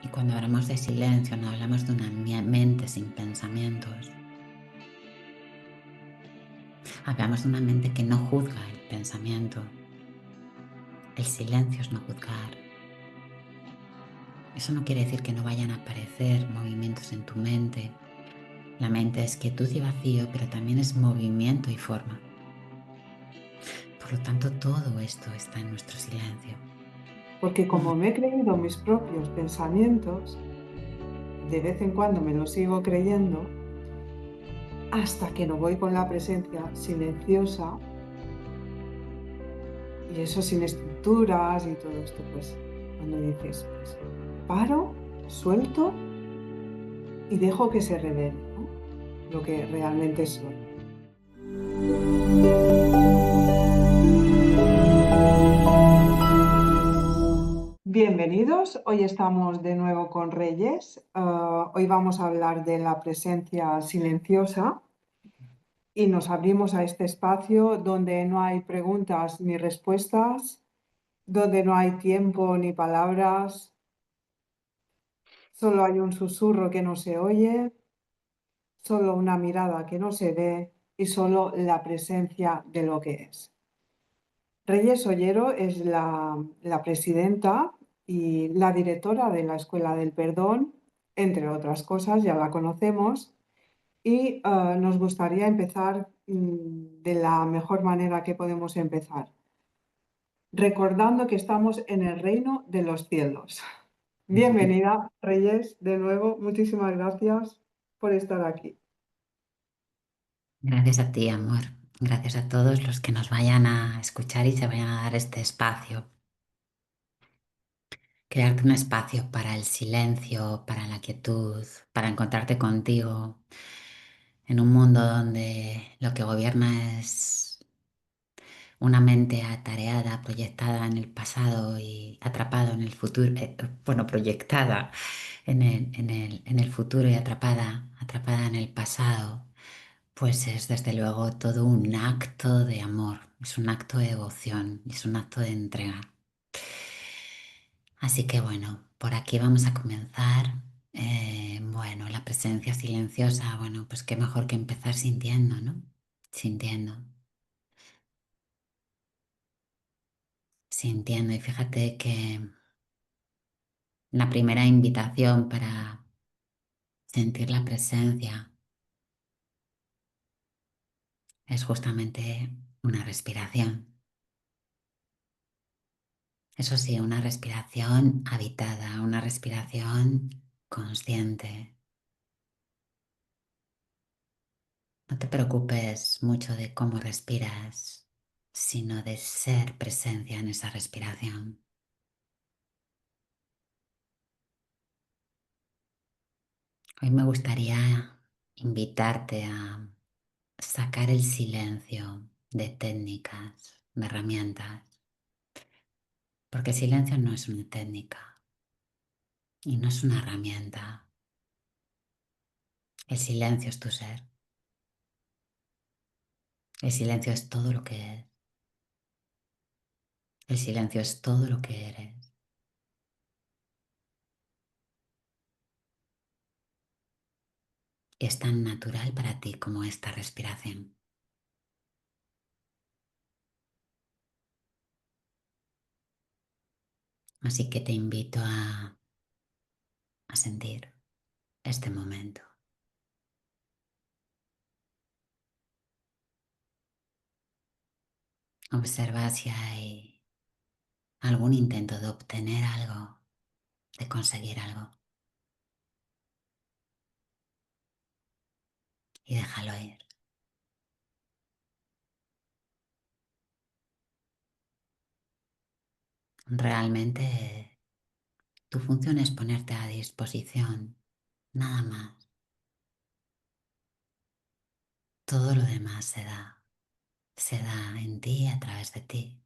Y cuando hablamos de silencio, no hablamos de una mente sin pensamientos. Hablamos de una mente que no juzga el pensamiento. El silencio es no juzgar. Eso no quiere decir que no vayan a aparecer movimientos en tu mente. La mente es quietud y vacío, pero también es movimiento y forma. Por lo tanto, todo esto está en nuestro silencio. Porque como me he creído mis propios pensamientos, de vez en cuando me los sigo creyendo, hasta que no voy con la presencia silenciosa, y eso sin estructuras y todo esto, pues cuando dices, pues paro, suelto y dejo que se revele, ¿no? Lo que realmente soy. Bienvenidos, hoy estamos de nuevo con Reyes. Hoy vamos a hablar de la presencia silenciosa y nos abrimos a este espacio donde no hay preguntas ni respuestas, donde no hay tiempo ni palabras, solo hay un susurro que no se oye, solo una mirada que no se ve y solo la presencia de lo que es. Reyes Ollero es la presidenta y la directora de la Escuela del Perdón, entre otras cosas, ya la conocemos, y nos gustaría empezar de la mejor manera que podemos empezar, recordando que estamos en el reino de los cielos. Bienvenida, Reyes, de nuevo, muchísimas gracias por estar aquí. Gracias a ti, amor. Gracias a todos los que nos vayan a escuchar y se vayan a dar este espacio. Crearte un espacio para el silencio, para la quietud, para encontrarte contigo en un mundo donde lo que gobierna es una mente atareada, proyectada en el pasado y atrapado en el futuro, bueno, proyectada en el futuro y atrapada en el pasado, pues es desde luego todo un acto de amor, es un acto de devoción, es un acto de entrega. Así que bueno, por aquí vamos a comenzar. Bueno, la presencia silenciosa, bueno, pues qué mejor que empezar sintiendo, ¿no? Sintiendo, sintiendo. Y fíjate que la primera invitación para sentir la presencia es justamente una respiración. Eso sí, una respiración habitada, una respiración consciente. No te preocupes mucho de cómo respiras, sino de ser presencia en esa respiración. Hoy me gustaría invitarte a sacar el silencio de técnicas, de herramientas, porque silencio no es una técnica y no es una herramienta. El silencio es tu ser. El silencio es todo lo que es. El silencio es todo lo que eres. Y es tan natural para ti como esta respiración. Así que te invito a sentir este momento. Observa si hay algún intento de obtener algo, de conseguir algo, y déjalo ir. Realmente tu función es ponerte a disposición, nada más. Todo lo demás se da en ti, a través de ti.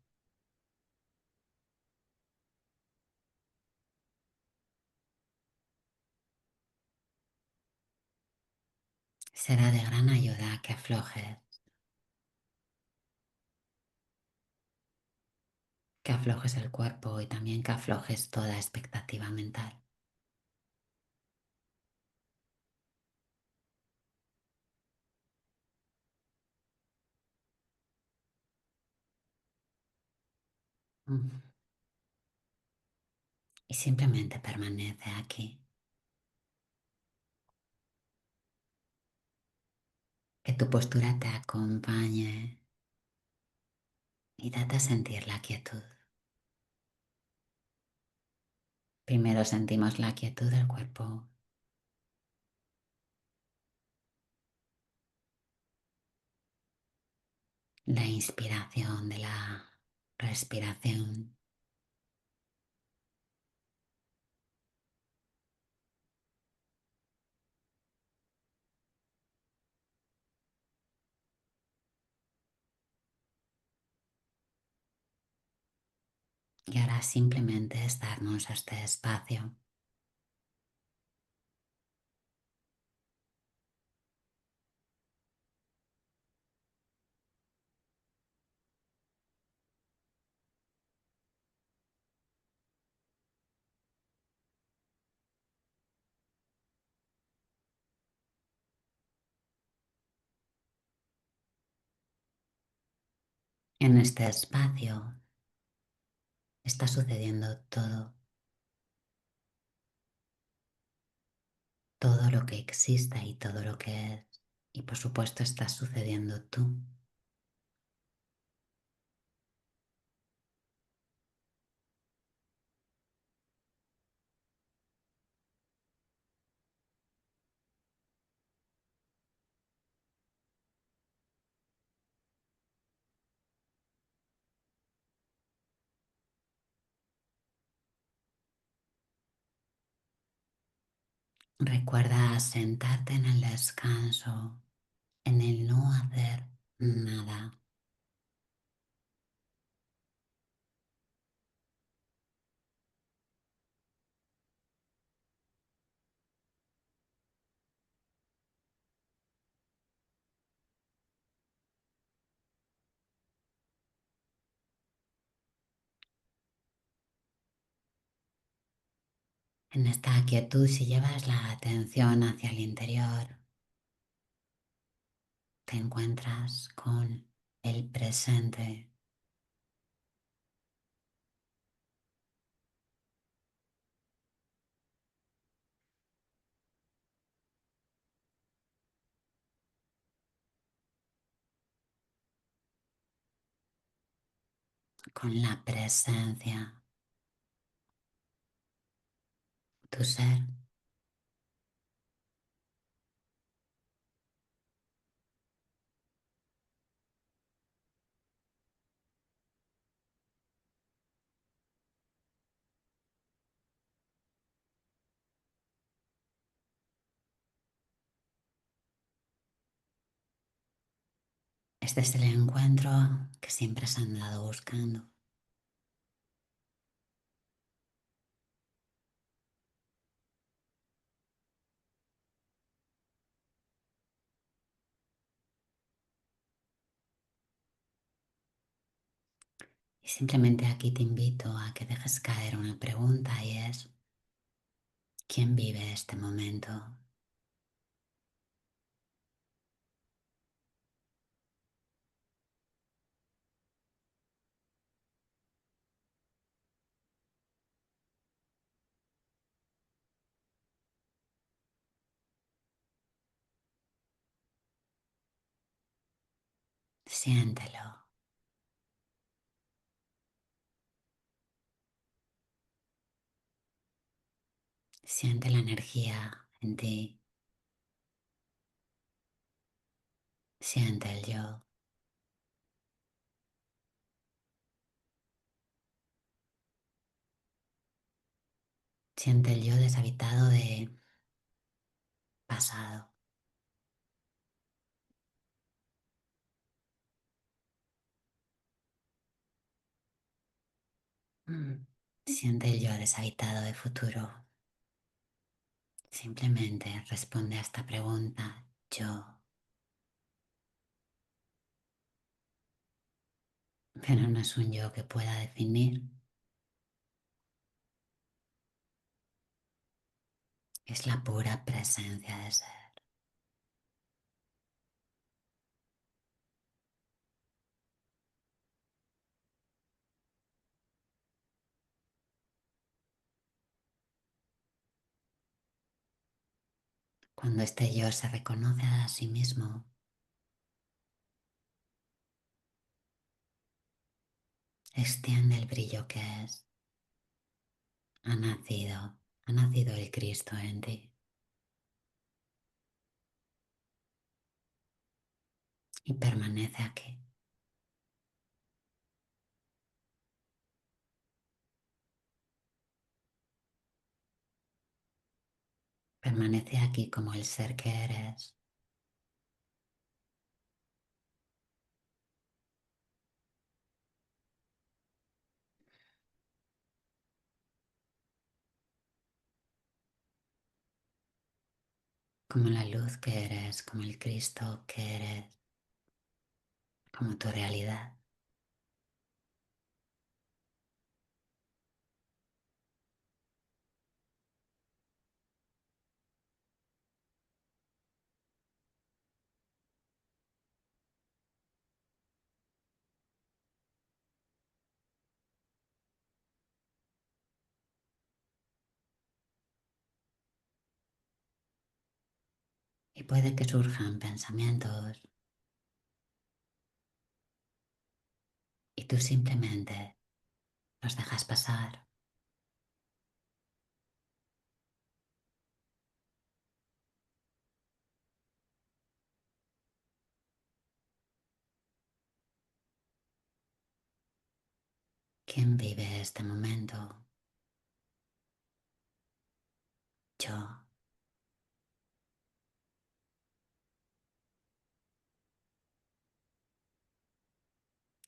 Será de gran ayuda que aflojes el cuerpo y también que aflojes toda expectativa mental. Mm. Y simplemente permanece aquí. Que tu postura te acompañe y date a sentir la quietud. Primero sentimos la quietud del cuerpo, la inspiración de la respiración y ahora simplemente es darnos este espacio en este espacio. Está sucediendo todo, todo lo que exista y todo lo que es. Y por supuesto está sucediendo tú. Recuerda sentarte en el descanso, en el no hacer nada, en esta quietud. Si llevas la atención hacia el interior, te encuentras con el presente, con la presencia, tu ser. Este es el encuentro que siempre has andado buscando. Y simplemente aquí te invito a que dejes caer una pregunta y es, ¿quién vive este momento? Siéntelo, siente la energía en ti, siente el yo, siente el yo deshabitado de pasado. Mm. Siente el yo deshabitado de futuro. Simplemente responde a esta pregunta, yo, pero no es un yo que pueda definir, es la pura presencia de ser. Cuando este yo se reconoce a sí mismo, extiende el brillo que es. Ha nacido el Cristo en ti y permanece aquí. Permanece aquí como el ser que eres, como la luz que eres, como el Cristo que eres, como tu realidad. Y puede que surjan pensamientos y tú simplemente los dejas pasar. ¿Quién vive este momento? Yo.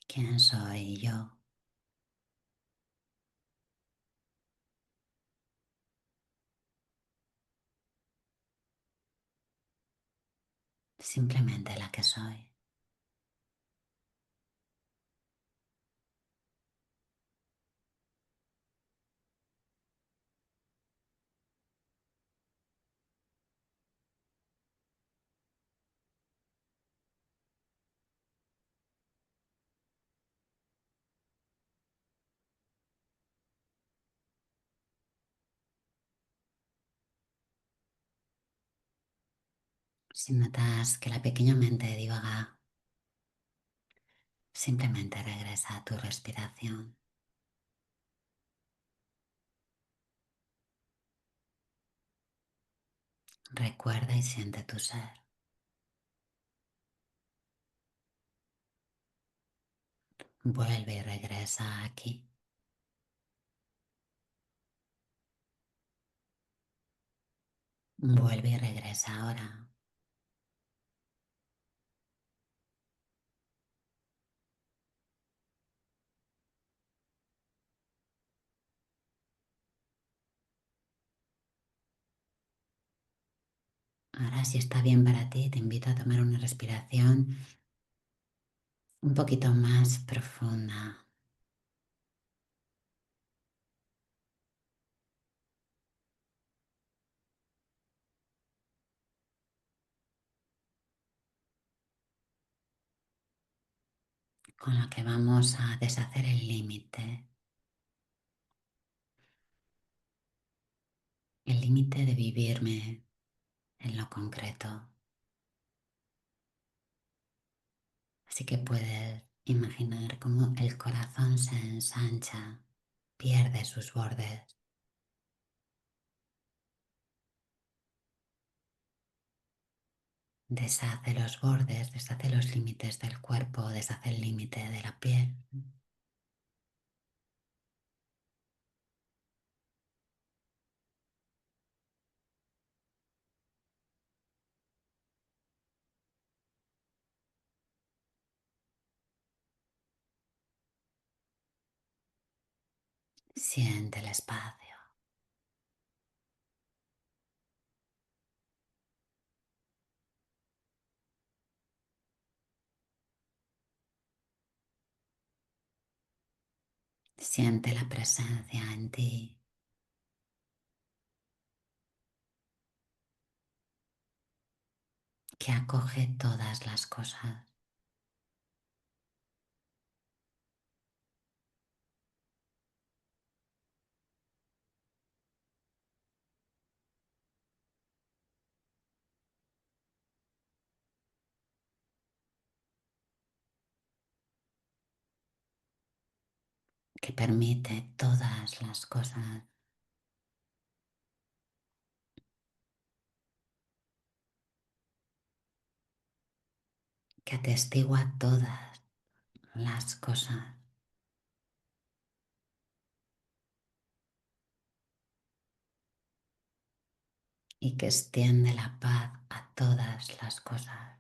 ¿Quién soy yo? Simplemente la que soy. Si notas que la pequeña mente divaga, simplemente regresa a tu respiración. Recuerda y siente tu ser. Vuelve y regresa aquí. Vuelve y regresa ahora. Ahora, si está bien para ti, te invito a tomar una respiración un poquito más profunda, con la que vamos a deshacer el límite de vivirme en lo concreto. Así que puedes imaginar cómo el corazón se ensancha, pierde sus bordes, deshace los bordes, deshace los límites del cuerpo, deshace el límite de la piel. Siente el espacio, siente la presencia en ti que acoge todas las cosas. que permite todas las cosas, que atestigua todas las cosas y que extiende la paz a todas las cosas.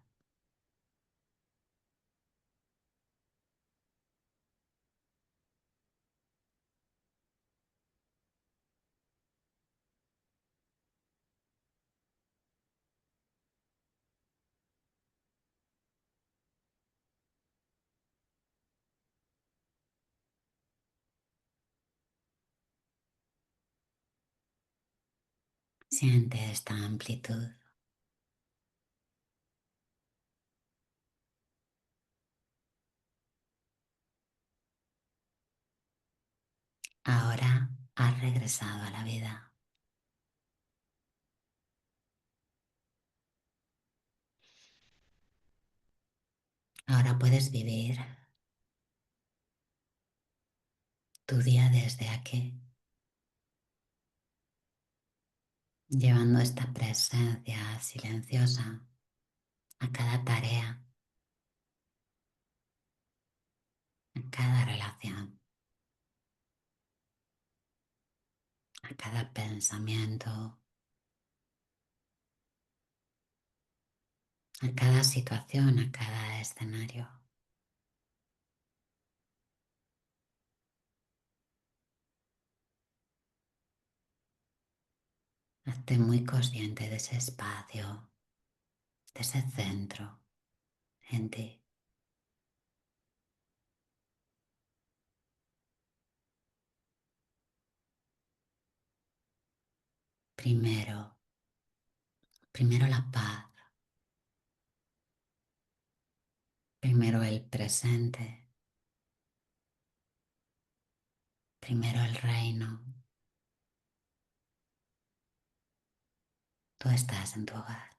Siente esta amplitud. Ahora has regresado a la vida. Ahora puedes vivir tu día desde aquí, llevando esta presencia silenciosa a cada tarea, a cada relación, a cada pensamiento, a cada situación, a cada escenario. Hazte muy consciente de ese espacio, de ese centro en ti. Primero, primero la paz, primero el presente, primero el reino. Tú estás en tu hogar.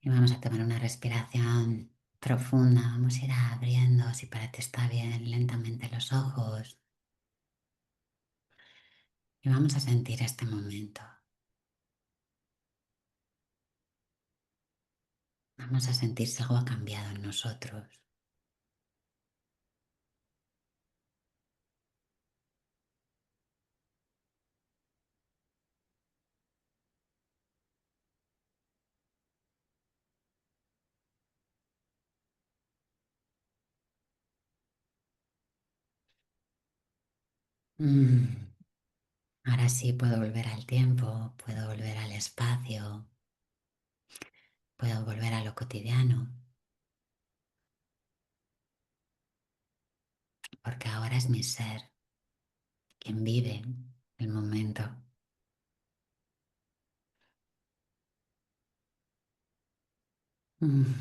Y vamos a tomar una respiración profunda. Vamos a ir abriendo, si para ti está bien, lentamente los ojos. Y vamos a sentir este momento. Vamos a sentir si algo ha cambiado en nosotros. Mm, Ahora sí puedo volver al tiempo, puedo volver al espacio, puedo volver a lo cotidiano, porque ahora es mi ser quien vive el momento. Mm,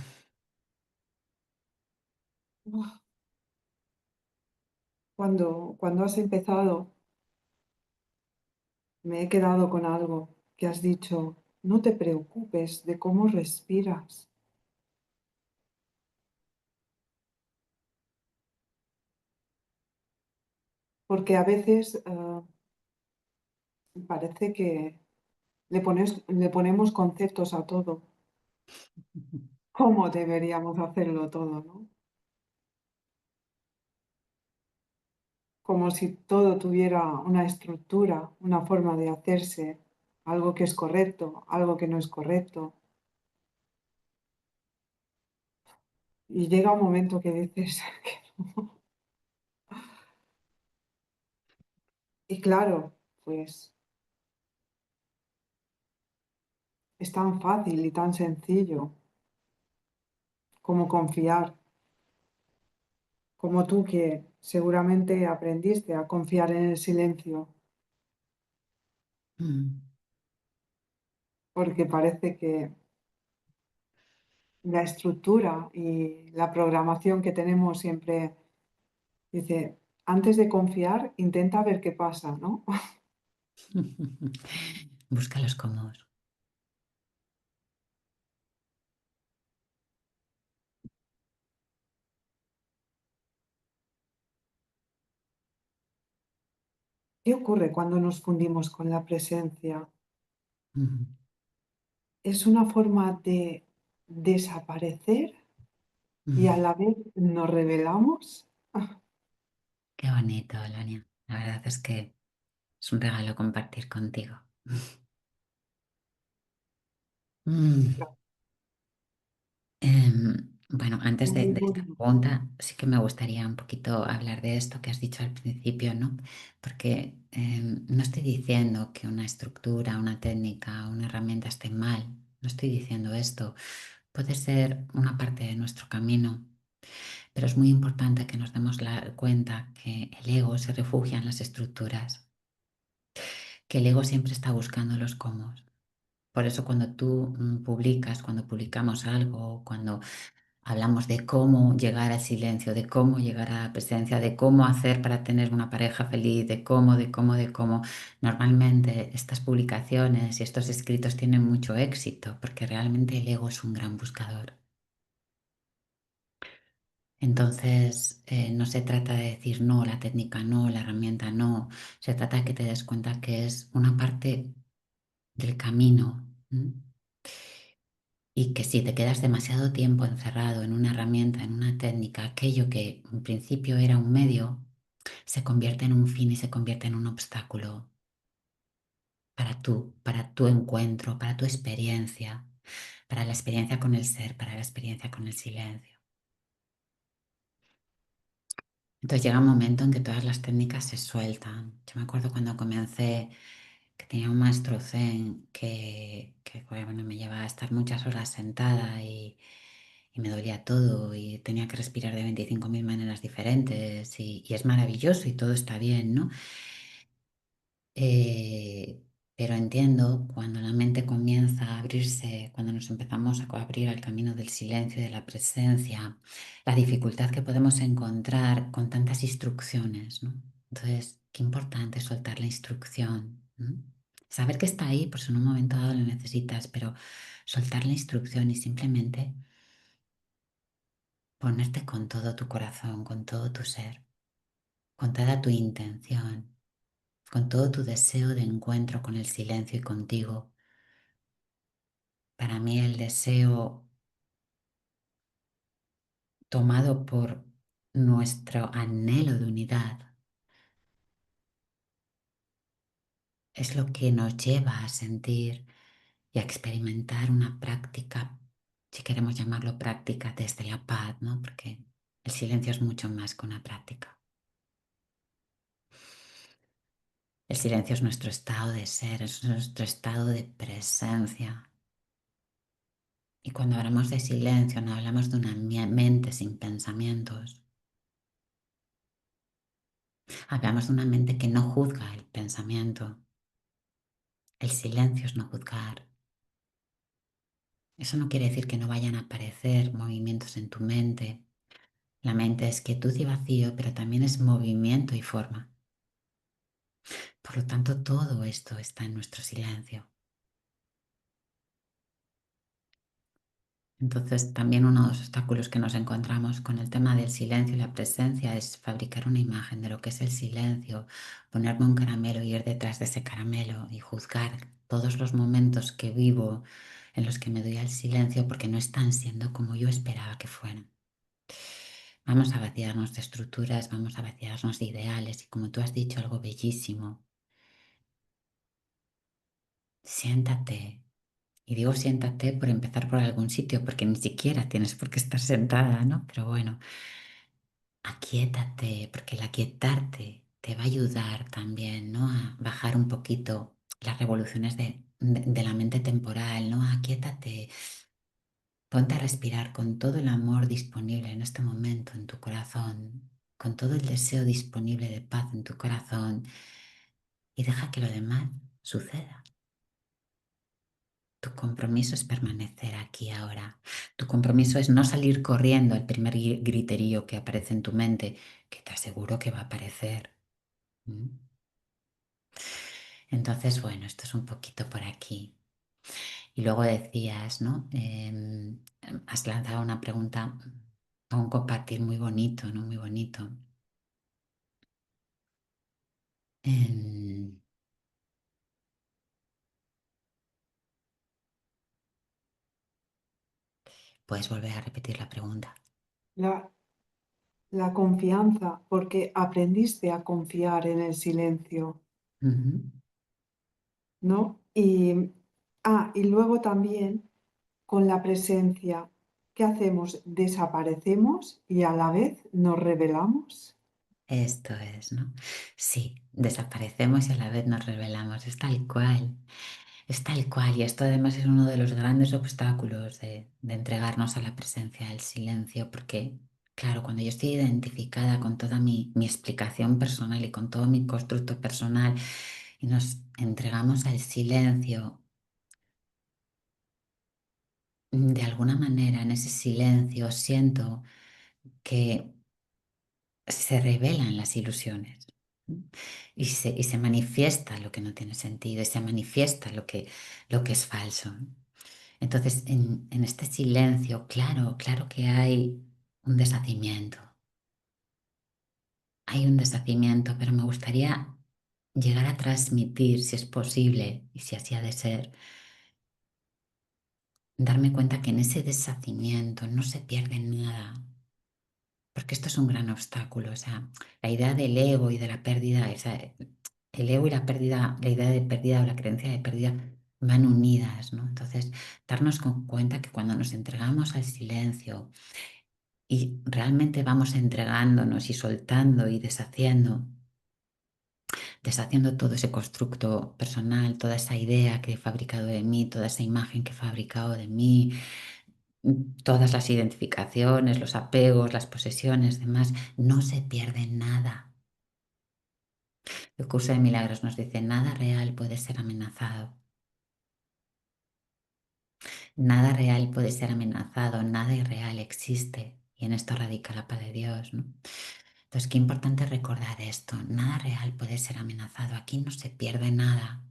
Buah. Cuando has empezado, me he quedado con algo que has dicho, no te preocupes de cómo respiras, porque a veces parece que le ponemos conceptos a todo, cómo deberíamos hacerlo todo, ¿no? Como si todo tuviera una estructura, una forma de hacerse, algo que es correcto, algo que no es correcto. Y llega un momento que dices, y claro, pues es tan fácil y tan sencillo como confiar, como tú que seguramente aprendiste a confiar en el silencio. Mm. porque parece que la estructura y la programación que tenemos siempre dice, antes de confiar, intenta ver qué pasa, ¿no? Busca los cómodos. ¿Qué ocurre cuando nos fundimos con la presencia? Mm. Es una forma de desaparecer y a Mm. la vez nos revelamos. Ah, Qué bonito, Elonia. La verdad es que es un regalo compartir contigo. Mm. Bueno, antes muy de esta bonito. pregunta, sí que me gustaría un poquito hablar de esto que has dicho al principio, ¿no? Porque no estoy diciendo que una estructura, una técnica, una herramienta esté mal. No estoy diciendo esto. Puede ser una parte de nuestro camino, pero es muy importante que nos demos la cuenta que el ego se refugia en las estructuras, que el ego siempre está buscando los cómo. Por eso cuando tú publicas, cuando publicamos algo, cuando hablamos de cómo llegar al silencio, de cómo llegar a la presencia, de cómo hacer para tener una pareja feliz, de cómo. Normalmente estas publicaciones y estos escritos tienen mucho éxito porque realmente el ego es un gran buscador. Entonces, no se trata de decir no, la técnica no, la herramienta no. Se trata de que te des cuenta que es una parte del camino. ¿M? Y que si te quedas demasiado tiempo encerrado en una herramienta, en una técnica, aquello que en principio era un medio, se convierte en un fin y se convierte en un obstáculo para tu encuentro, para tu experiencia, para la experiencia con el ser, para la experiencia con el silencio. Entonces llega un momento en que todas las técnicas se sueltan. Yo me acuerdo cuando comencé que tenía un maestro zen que bueno, me llevaba a estar muchas horas sentada y me dolía todo y tenía que respirar de 25.000 maneras diferentes y es maravilloso y todo está bien, ¿no? Eh, pero entiendo cuando la mente comienza a abrirse, cuando nos empezamos a abrir al camino del silencio y de la presencia, la dificultad que podemos encontrar con tantas instrucciones, ¿no? Entonces, qué importante es soltar la instrucción, ¿no? Saber que está ahí, por si en un momento dado lo necesitas, pero soltar la instrucción y simplemente ponerte con todo tu corazón, con todo tu ser, con toda tu intención, con todo tu deseo de encuentro con el silencio y contigo. Para mí el deseo tomado por nuestro anhelo de unidad es lo que nos lleva a sentir y a experimentar una práctica, si queremos llamarlo práctica desde la paz, ¿no? Porque el silencio es mucho más que una práctica. El silencio es nuestro estado de ser, es nuestro estado de presencia. Y cuando hablamos de silencio, no hablamos de una mente sin pensamientos. Hablamos de una mente que no juzga el pensamiento. El silencio es no juzgar. Eso no quiere decir que no vayan a aparecer movimientos en tu mente. La mente es quietud y vacío, pero también es movimiento y forma. Por lo tanto, todo esto está en nuestro silencio. Entonces, también uno de los obstáculos que nos encontramos con el tema del silencio y la presencia es fabricar una imagen de lo que es el silencio, ponerme un caramelo y ir detrás de ese caramelo y juzgar todos los momentos que vivo en los que me doy al silencio porque no están siendo como yo esperaba que fueran. Vamos a vaciarnos de estructuras, vamos a vaciarnos de ideales y como tú has dicho, algo bellísimo, siéntate. Y digo siéntate por empezar por algún sitio, porque ni siquiera tienes por qué estar sentada, ¿no? Pero bueno, aquíétate, porque el aquietarte te va a ayudar también, ¿no? A bajar un poquito las revoluciones de la mente temporal, ¿no? Aquíétate, ponte a respirar con todo el amor disponible en este momento en tu corazón, con todo el deseo disponible de paz en tu corazón y deja que lo demás suceda. Tu compromiso es permanecer aquí ahora. Tu compromiso es no salir corriendo al primer griterío que aparece en tu mente, que te aseguro que va a aparecer. ¿Mm? Entonces, bueno, esto es un poquito por aquí. Y luego decías, ¿no? Has lanzado una pregunta a un compartir muy bonito, ¿no? Muy bonito. Em, ¿Puedes volver a repetir la pregunta? La, la confianza, porque aprendiste a confiar en el silencio, Ujú. ¿no? Y luego también con la presencia, ¿qué hacemos? ¿Desaparecemos y a la vez nos revelamos? Esto es, ¿no? Sí, desaparecemos y a la vez nos revelamos. Es tal cual. Es tal cual. Y esto además es uno de los grandes obstáculos de entregarnos a la presencia del silencio, porque, claro, cuando yo estoy identificada con toda mi explicación personal y con todo mi constructo personal y nos entregamos al silencio, de alguna manera en ese silencio siento que se revelan las ilusiones, ¿no? Y se manifiesta lo que no tiene sentido y se manifiesta lo que es falso, ¿no? Entonces, en este silencio, claro, claro que hay un deshacimiento, pero me gustaría llegar a transmitir, si es posible y si así ha de ser, darme cuenta que en ese deshacimiento no se pierde nada, porque esto es un gran obstáculo, o sea, la idea del ego y de la pérdida, o sea, el ego y la pérdida, la idea de pérdida o la creencia de pérdida van unidas, ¿no? Entonces, darnos cuenta que cuando nos entregamos al silencio y realmente vamos entregándonos y soltando y deshaciendo todo ese constructo personal, toda esa idea que he fabricado de mí, toda esa imagen que he fabricado de mí, todas las identificaciones, los apegos, las posesiones, demás, no se pierde nada. El curso de milagros nos dice, nada real puede ser amenazado, nada real puede ser amenazado, nada irreal existe. Y en esto radica la paz de Dios, ¿no? Entonces, qué importante recordar esto, nada real puede ser amenazado, aquí no se pierde nada.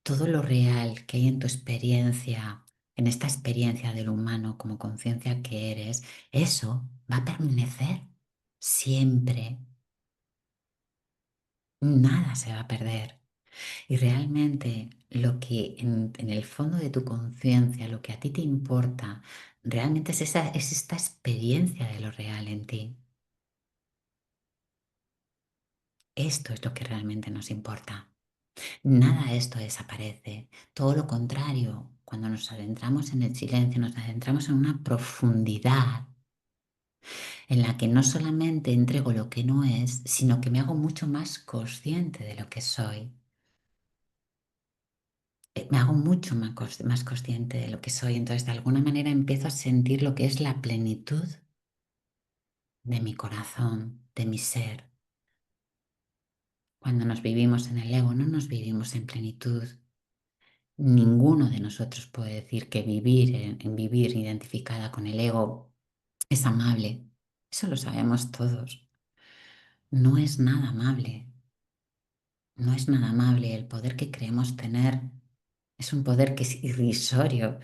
Todo lo real que hay en tu experiencia, en esta experiencia del humano como conciencia que eres, eso va a permanecer siempre. Nada se va a perder. Y realmente lo que en el fondo de tu conciencia, lo que a ti te importa, realmente es esta experiencia de lo real en ti. Esto es lo que realmente nos importa. Nada de esto desaparece. Todo lo contrario, cuando nos adentramos en el silencio, nos adentramos en una profundidad en la que no solamente entrego lo que no es, sino que me hago mucho más consciente de lo que soy. Me hago mucho más consciente de lo que soy. Entonces, de alguna manera empiezo a sentir lo que es la plenitud de mi corazón, de mi ser. Cuando nos vivimos en el ego, no nos vivimos en plenitud. Ninguno de nosotros puede decir que vivir en vivir identificada con el ego es amable. Eso lo sabemos todos. No es nada amable. No es nada amable. El poder que creemos tener es un poder que es irrisorio.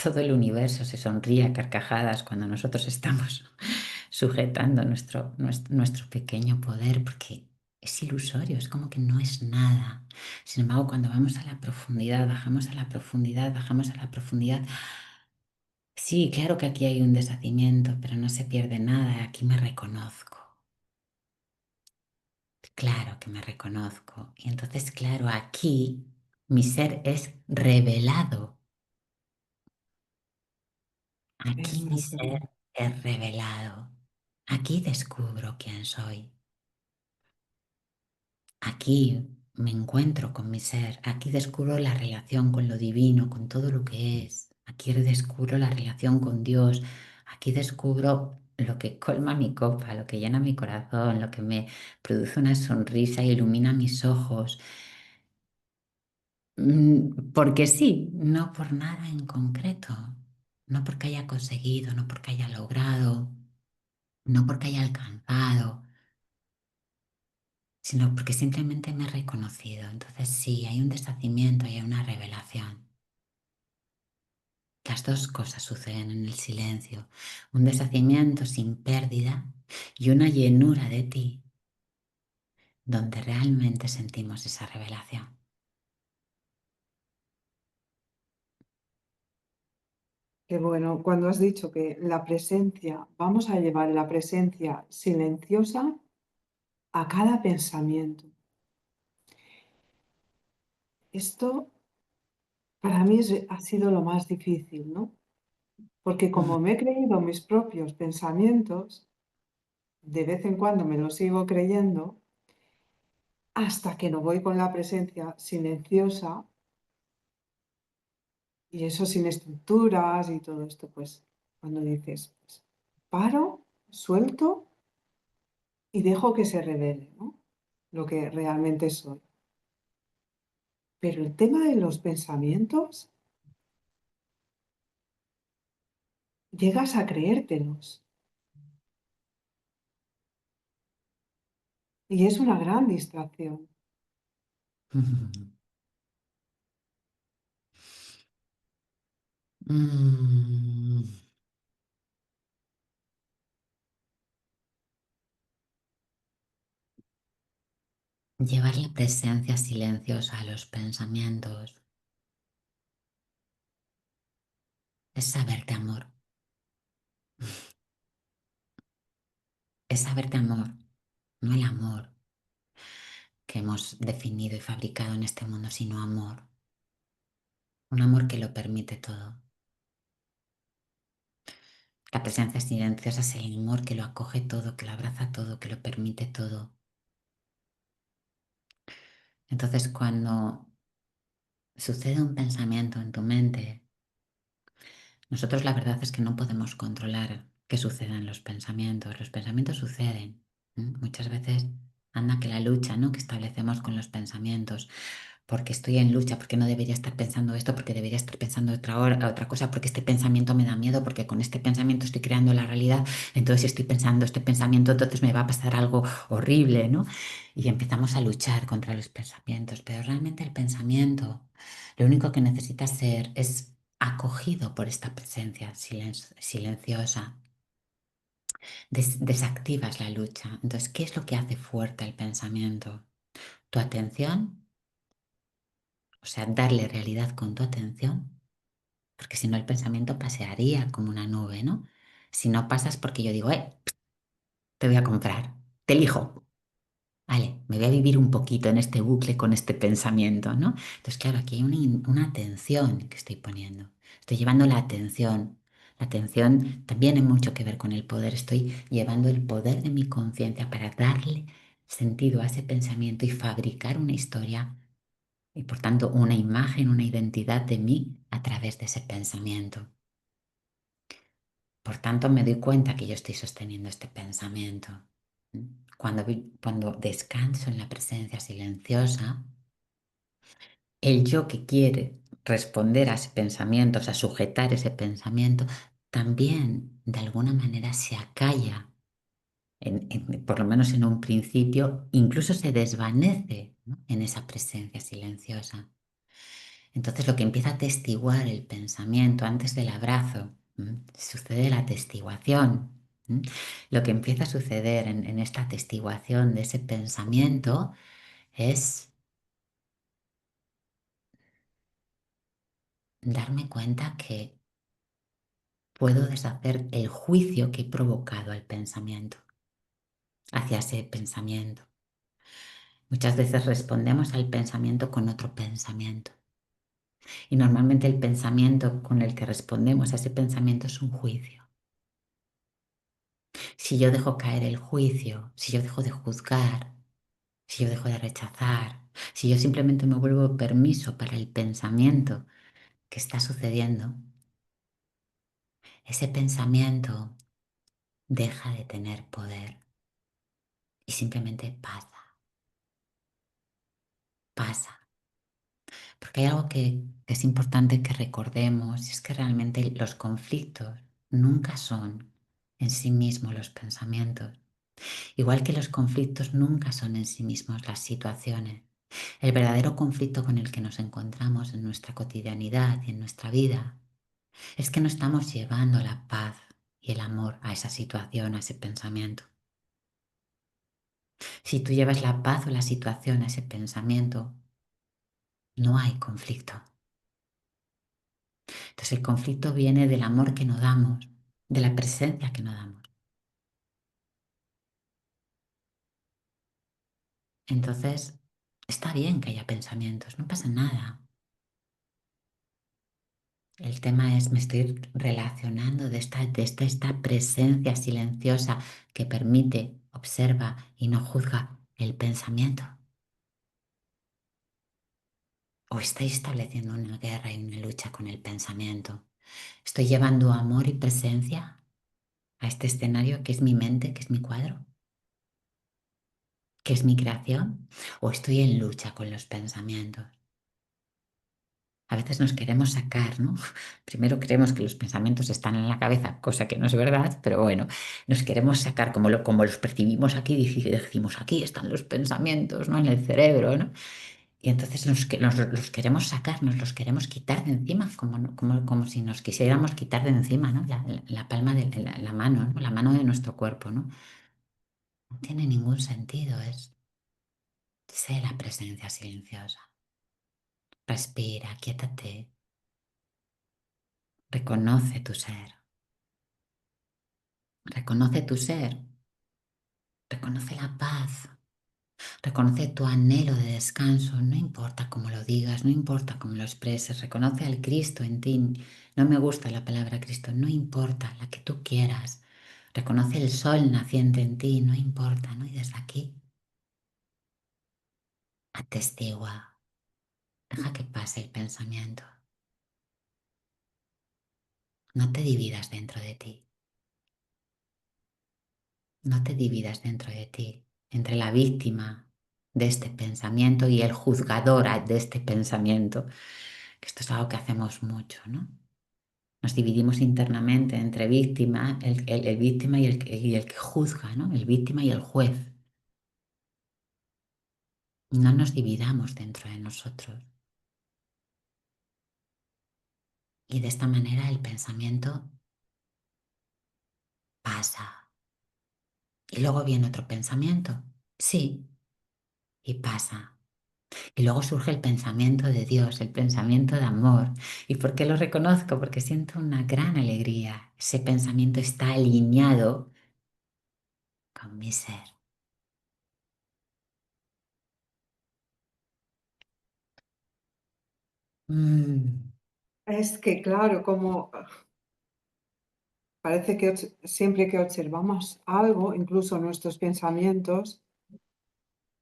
Todo el universo se sonríe a carcajadas cuando nosotros estamos sujetando nuestro pequeño poder porque es ilusorio, es como que no es nada. Sin embargo, cuando vamos a la profundidad, bajamos a la profundidad, bajamos a la profundidad. Sí, claro que aquí hay un deshacimiento, pero no se pierde nada. Aquí me reconozco. Claro que me reconozco. Y entonces, claro, aquí mi ser es revelado. Aquí mi Exacto. ser es revelado. Aquí descubro quién soy. Aquí me encuentro con mi ser. Aquí descubro la relación con lo divino, con todo lo que es. Aquí descubro la relación con Dios. Aquí descubro lo que colma mi copa, lo que llena mi corazón, lo que me produce una sonrisa e ilumina mis ojos. Porque sí, no por nada en concreto, no porque haya conseguido, no porque haya logrado, no porque haya alcanzado, sino porque simplemente me he reconocido. Entonces sí, hay un deshacimiento, hay una revelación. Las dos cosas suceden en el silencio, un deshacimiento sin pérdida y una llenura de ti donde realmente sentimos esa revelación. Que bueno, cuando has dicho que la presencia, vamos a llevar la presencia silenciosa a cada pensamiento. Esto para mí ha sido lo más difícil, ¿no? Porque como me he creído mis propios pensamientos, de vez en cuando me los sigo creyendo, hasta que no voy con la presencia silenciosa y eso sin estructuras y todo esto, pues cuando dices, pues, paro, suelto y dejo que se revele, ¿no? Lo que realmente soy. Pero el tema de los pensamientos, llegas a creértelos y es una gran distracción. Mm, Llevar la presencia silenciosa a los pensamientos es saberte amor, es saberte amor, no el amor que hemos definido y fabricado en este mundo, sino amor, un amor que lo permite todo. La presencia silenciosa es el amor que lo acoge todo, que lo abraza todo, que lo permite todo. Entonces, cuando sucede un pensamiento en tu mente, nosotros la verdad es que no podemos controlar que sucedan los pensamientos. Los pensamientos suceden. Muchas veces anda que la lucha, ¿no? Que establecemos con los pensamientos. Porque estoy en lucha, porque no debería estar pensando esto, porque debería estar pensando otra cosa, porque este pensamiento me da miedo, porque con este pensamiento estoy creando la realidad. Entonces, si estoy pensando este pensamiento, entonces me va a pasar algo horrible, ¿no? Y empezamos a luchar contra los pensamientos. Pero realmente el pensamiento, lo único que necesita ser es acogido por esta presencia silenciosa. Desactivas la lucha. Entonces, ¿qué es lo que hace fuerte el pensamiento? Tu atención, o sea, darle realidad con tu atención, porque si no el pensamiento pasearía como una nube, ¿no? Si no pasas porque yo digo, te voy a comprar, te elijo. Vale, me voy a vivir un poquito en este bucle con este pensamiento, ¿no? Entonces, claro, aquí hay una atención que estoy poniendo. Estoy llevando la atención. La atención también tiene mucho que ver con el poder. Estoy llevando el poder de mi conciencia para darle sentido a ese pensamiento y fabricar una historia y, por tanto, una imagen, una identidad de mí a través de ese pensamiento. Por tanto, me doy cuenta que yo estoy sosteniendo este pensamiento. Cuando descanso en la presencia silenciosa, el yo que quiere responder a ese pensamiento, o sea, sujetar ese pensamiento, también de alguna manera se acalla, por lo menos en un principio, incluso se desvanece, ¿no? En esa presencia silenciosa. Entonces lo que empieza a atestiguar el pensamiento antes del abrazo, sucede la atestiguación. Lo que empieza a suceder en esta atestiguación de ese pensamiento es darme cuenta que puedo deshacer el juicio que he provocado al pensamiento, hacia ese pensamiento. Muchas veces respondemos al pensamiento con otro pensamiento. Y normalmente el pensamiento con el que respondemos a ese pensamiento es un juicio. Si yo dejo caer el juicio, si yo dejo de juzgar, si yo dejo de rechazar, si yo simplemente me vuelvo permiso para el pensamiento que está sucediendo, ese pensamiento deja de tener poder y simplemente pasa, pasa. Porque hay algo que es importante que recordemos, y es que realmente los conflictos nunca son en sí mismos los pensamientos, igual que los conflictos nunca son en sí mismos las situaciones. El verdadero conflicto con el que nos encontramos en nuestra cotidianidad y en nuestra vida es que no estamos llevando la paz y el amor a esa situación, a ese pensamiento. Si tú llevas la paz o la situación a ese pensamiento, no hay conflicto. Entonces el conflicto viene del amor que no damos, de la presencia que no damos. Entonces está bien que haya pensamientos, no pasa nada. El tema es, me estoy relacionando de esta presencia silenciosa que permite, observa y no juzga el pensamiento. ¿O estoy estableciendo una guerra y una lucha con el pensamiento? ¿Estoy llevando amor y presencia a este escenario que es mi mente, que es mi cuadro, que es mi creación? ¿O estoy en lucha con los pensamientos? A veces nos queremos sacar, ¿no? Primero creemos que los pensamientos están en la cabeza, cosa que no es verdad, pero bueno, nos queremos sacar como los percibimos aquí, decimos aquí están los pensamientos, ¿no? En el cerebro, ¿no? Y entonces los queremos sacar, nos los queremos quitar de encima, como si nos quisiéramos quitar de encima, ¿no? La palma de la mano, ¿no? La mano de nuestro cuerpo, ¿no? No tiene ningún sentido, sé la presencia silenciosa. Respira, quiétate, reconoce tu ser. Reconoce tu ser, reconoce la paz, reconoce tu anhelo de descanso, no importa cómo lo digas, no importa cómo lo expreses, reconoce al Cristo en ti. No me gusta la palabra Cristo, no importa, la que tú quieras. Reconoce el sol naciente en ti, no importa, ¿no? Y desde aquí, atestigua, deja que pase el pensamiento. No te dividas dentro de ti, no te dividas dentro de ti, entre la víctima de este pensamiento y el juzgador de este pensamiento. Que esto es algo que hacemos mucho, ¿no? Nos dividimos internamente entre víctima, el víctima y el que juzga, ¿no? El víctima y el juez. No nos dividamos dentro de nosotros. Y de esta manera el pensamiento pasa. Y luego viene otro pensamiento. Sí, y pasa. Y luego surge el pensamiento de Dios, el pensamiento de amor. ¿Y por qué lo reconozco? Porque siento una gran alegría. Ese pensamiento está alineado con mi ser. Mm. Es que, claro, como parece que siempre que observamos algo, incluso nuestros pensamientos,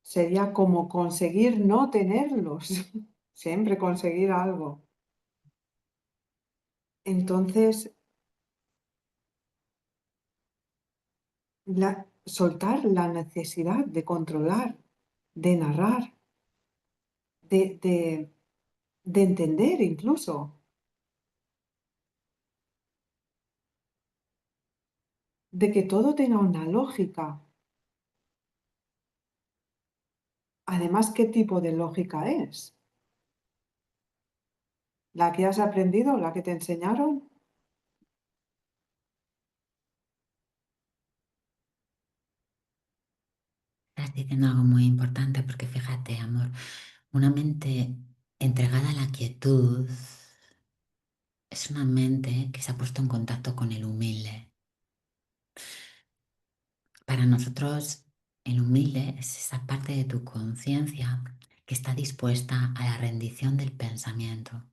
sería como conseguir no tenerlos, siempre conseguir algo. Entonces, soltar la necesidad de controlar, de narrar, de, de, de entender incluso, de que todo tenga una lógica. Además, ¿qué tipo de lógica es? ¿La que has aprendido? ¿La que te enseñaron? Estás diciendo algo muy importante porque fíjate, amor, una mente entregada a la quietud es una mente que se ha puesto en contacto con el humilde. Para nosotros, el humilde es esa parte de tu conciencia que está dispuesta a la rendición del pensamiento,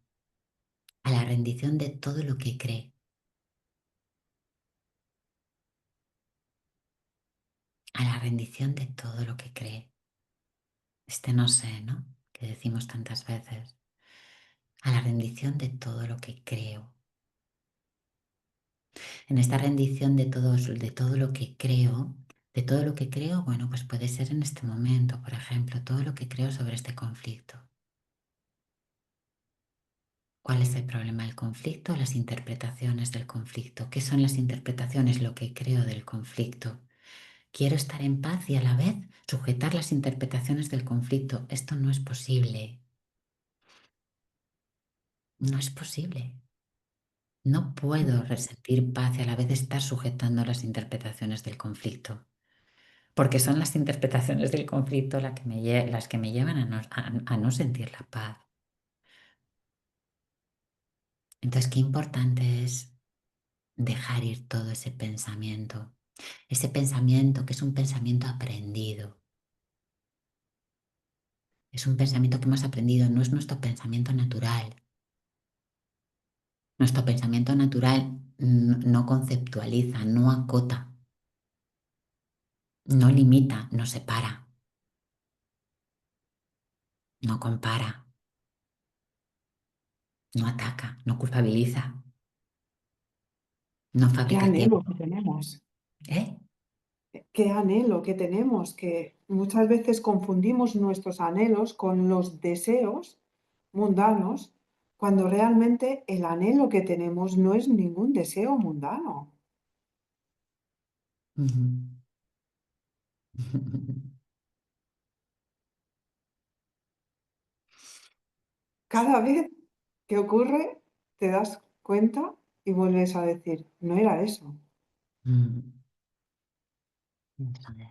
a la rendición de todo lo que cree, a la rendición de todo lo que cree. No sé, ¿no? Que decimos tantas veces, a la rendición de todo lo que creo. En esta rendición de todo lo que creo, bueno, pues puede ser en este momento, por ejemplo, todo lo que creo sobre este conflicto. ¿Cuál es el problema del conflicto? Las interpretaciones del conflicto. ¿Qué son las interpretaciones? Lo que creo del conflicto. Quiero estar en paz y a la vez sujetar las interpretaciones del conflicto. Esto no es posible. No es posible. No puedo resentir paz y a la vez estar sujetando las interpretaciones del conflicto. Porque son las interpretaciones del conflicto las que me llevan a no sentir la paz. Entonces, qué importante es dejar ir todo ese pensamiento que es un pensamiento aprendido, es un pensamiento que hemos aprendido, no es nuestro pensamiento natural. Nuestro pensamiento natural no conceptualiza, no acota, no limita, no separa, no compara, no ataca, no culpabiliza, no Qué fabrica anhelo tiempo. que tenemos, ¿Eh? qué anhelo que tenemos, que muchas veces confundimos nuestros anhelos con los deseos mundanos, cuando realmente el anhelo que tenemos no es ningún deseo mundano. Ujú. Cada vez que ocurre, te das cuenta y vuelves a decir, no era eso. Mm. Eso es.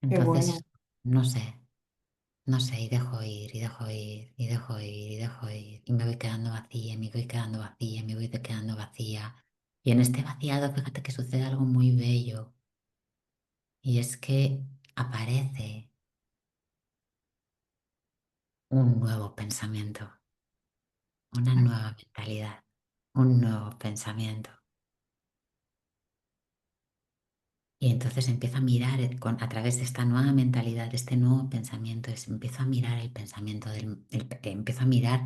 Qué bueno, Entonces, no sé, no sé, y dejo ir, y dejo ir, y dejo ir, y dejo ir, y me voy quedando vacía, y me voy quedando vacía, y me voy quedando vacía. Y en este vaciado, fíjate que sucede algo muy bello, y es que aparece un nuevo pensamiento, una nueva mentalidad, un nuevo pensamiento. Y entonces empiezo a mirar a través de esta nueva mentalidad, de este nuevo pensamiento, empiezo a mirar el pensamiento empiezo a mirar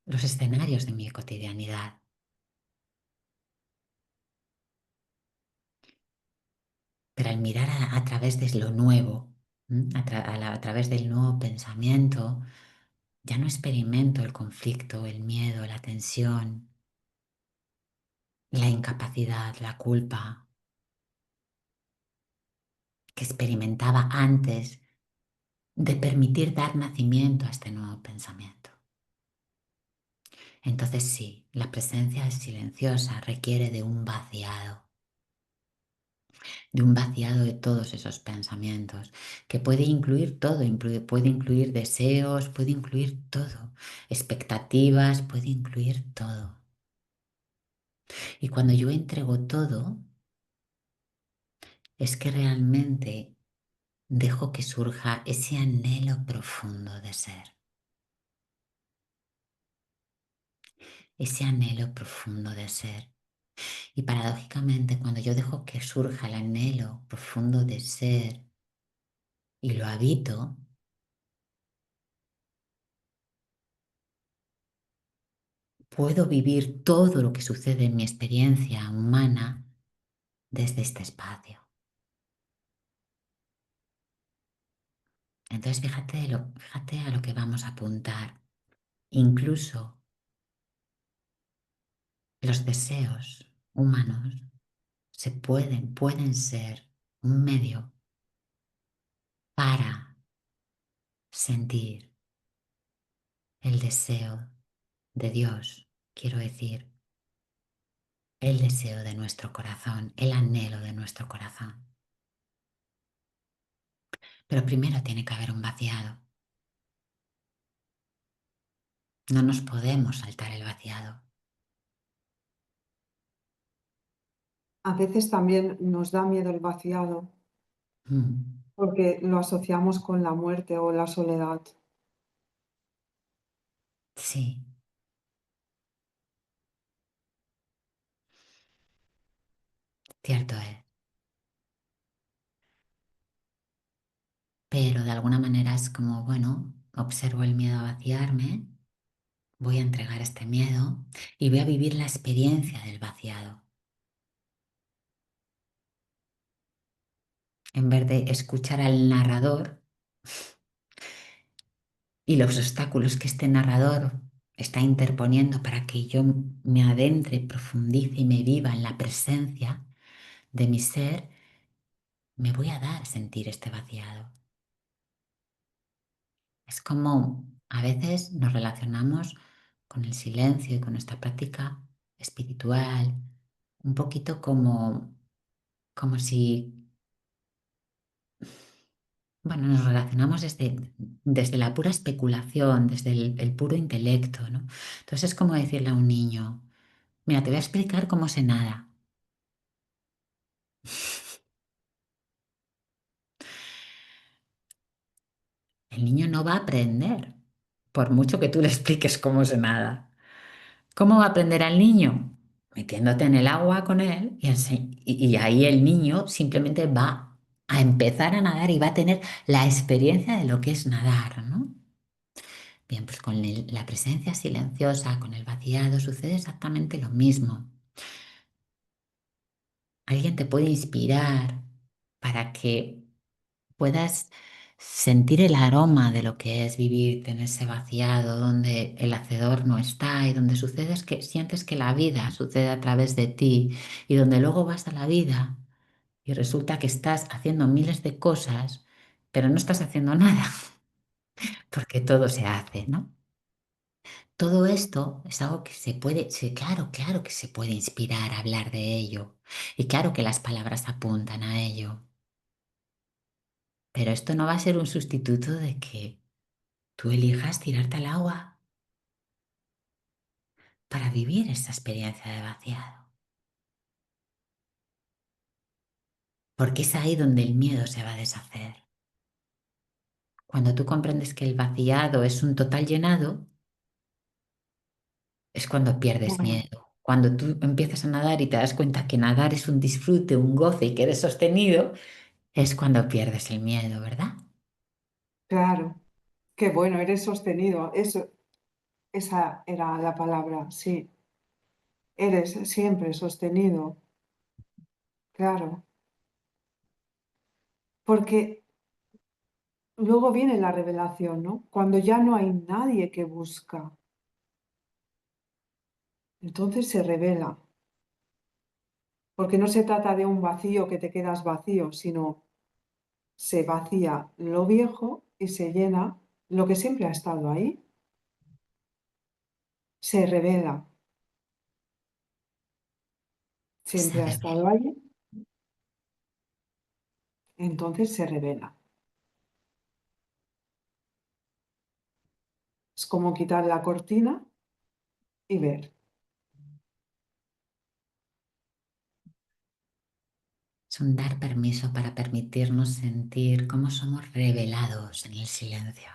los escenarios de mi cotidianidad. Pero al mirar a través de lo nuevo, a través del nuevo pensamiento, ya no experimento el conflicto, el miedo, la tensión, la incapacidad, la culpa que experimentaba antes de permitir dar nacimiento a este nuevo pensamiento. Entonces sí, la presencia silenciosa requiere de un vaciado de todos esos pensamientos, que puede incluir todo, puede incluir deseos, puede incluir todo, expectativas, puede incluir todo. Y cuando yo entrego todo, es que realmente dejo que surja ese anhelo profundo de ser, ese anhelo profundo de ser. Y paradójicamente, cuando yo dejo que surja el anhelo profundo de ser y lo habito, puedo vivir todo lo que sucede en mi experiencia humana desde este espacio. Entonces, fíjate a lo que vamos a apuntar. Incluso los deseos humanos pueden ser un medio para sentir el deseo de Dios, quiero decir, el deseo de nuestro corazón, el anhelo de nuestro corazón. Pero primero tiene que haber un vaciado. No nos podemos saltar el vaciado. a veces también nos da miedo el vaciado Mm, porque lo asociamos con la muerte o la soledad. sí, cierto es. Pero de alguna manera es como, bueno, observo el miedo a vaciarme, voy a entregar este miedo y voy a vivir la experiencia del vaciado. En vez de escuchar al narrador y los obstáculos que este narrador está interponiendo para que yo me adentre, profundice y me viva en la presencia de mi ser, me voy a dar a sentir este vaciado. Es como a veces nos relacionamos con el silencio y con esta práctica espiritual, un poquito como si, bueno, nos relacionamos desde la pura especulación, desde el puro intelecto, ¿no? Entonces es como decirle a un niño, mira, te voy a explicar cómo se nada. El niño no va a aprender, por mucho que tú le expliques cómo se nada. ¿Cómo va a aprender al niño? Metiéndote en el agua con él y ahí el niño simplemente va a empezar a nadar y va a tener la experiencia de lo que es nadar, ¿no? Bien, pues con la presencia silenciosa, con el vaciado, sucede exactamente lo mismo. Alguien te puede inspirar para que puedas sentir el aroma de lo que es vivir en ese vaciado donde el hacedor no está y donde sucede es que sientes que la vida sucede a través de ti y donde luego vas a la vida y resulta que estás haciendo miles de cosas, pero no estás haciendo nada porque todo se hace, ¿no? Todo esto es algo que se puede, claro, claro que se puede inspirar a hablar de ello y claro que las palabras apuntan a ello, pero esto no va a ser un sustituto de que tú elijas tirarte al agua para vivir esa experiencia de vaciado. Porque es ahí donde el miedo se va a deshacer. Cuando tú comprendes que el vaciado es un total llenado, es cuando pierdes Bueno, miedo. Cuando tú empiezas a nadar y te das cuenta que nadar es un disfrute, un goce y que eres sostenido, es cuando pierdes el miedo, ¿verdad? claro, qué bueno, eres sostenido. Eso, esa era la palabra, sí. Eres siempre sostenido, claro. Porque luego viene la revelación, ¿no? Cuando ya no hay nadie que busca, entonces se revela. Porque no se trata de un vacío que te quedas vacío, sino se vacía lo viejo y se llena lo que siempre ha estado ahí. Se revela, Se siempre ha estado revela. ahí, entonces se revela. Es como quitar la cortina y ver. Es un dar permiso para permitirnos sentir cómo somos revelados en el silencio.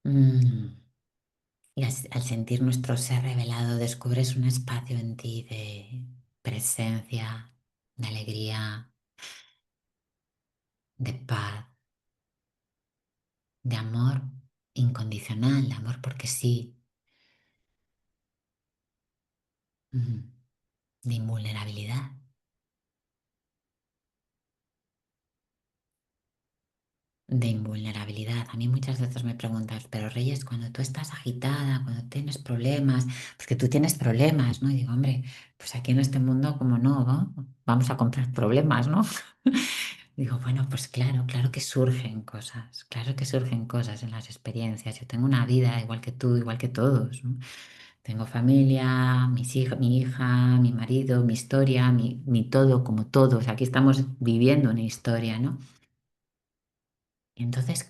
Mm. Y al sentir nuestro ser revelado, descubres un espacio en ti de presencia, de alegría, de paz, de amor incondicional, de amor porque sí, mm, de invulnerabilidad. De invulnerabilidad. A mí muchas veces me preguntas, pero Reyes, cuando tú estás agitada, cuando tienes problemas, porque tú tienes problemas, ¿no? Y digo, hombre, pues aquí en este mundo, como no, ¿no? Vamos a comprar problemas, ¿no? Digo, bueno, pues claro, claro que surgen cosas en las experiencias. Yo tengo una vida igual que tú, igual que todos, ¿no? Tengo familia, mis hijas, mi hija, mi marido, mi historia, mi todo, como todos. Aquí estamos viviendo una historia, ¿no? Y entonces,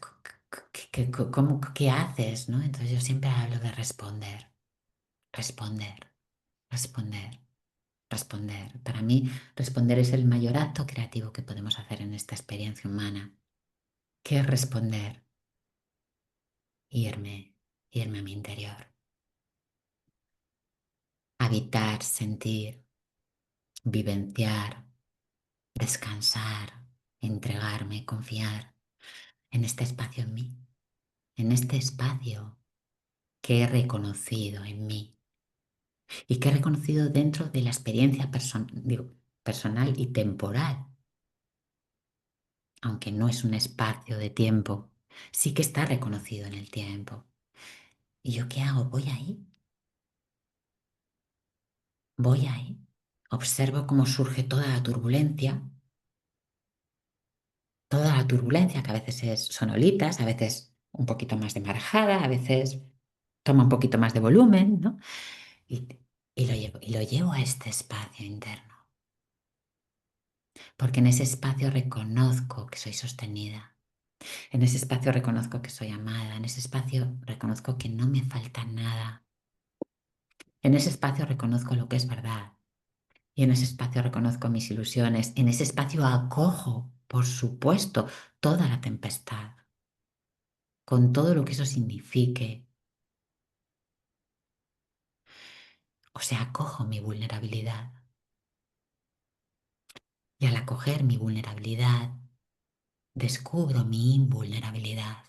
¿qué haces, no? Entonces yo siempre hablo de responder, responder, responder, responder. Para mí, responder es el mayor acto creativo que podemos hacer en esta experiencia humana. ¿Qué es responder? Irme, irme a mi interior. Habitar, sentir, vivenciar, descansar, entregarme, confiar en este espacio en mí, en este espacio que he reconocido en mí y que he reconocido dentro de la experiencia digo, personal y temporal aunque no es un espacio de tiempo, sí que está reconocido en el tiempo. ¿Y yo qué hago? Voy ahí, voy ahí. Observo cómo surge toda la turbulencia, que a veces son olitas, a veces un poquito más de marejada, a veces toma un poquito más de volumen, ¿no? Y, y lo llevo a este espacio interno, porque en ese espacio reconozco que soy sostenida, en ese espacio reconozco que soy amada, en ese espacio reconozco que no me falta nada, en ese espacio reconozco lo que es verdad y en ese espacio reconozco mis ilusiones, en ese espacio acojo, por supuesto, toda la tempestad, con todo lo que eso signifique. O sea, acojo mi vulnerabilidad y al acoger mi vulnerabilidad, descubro mi invulnerabilidad.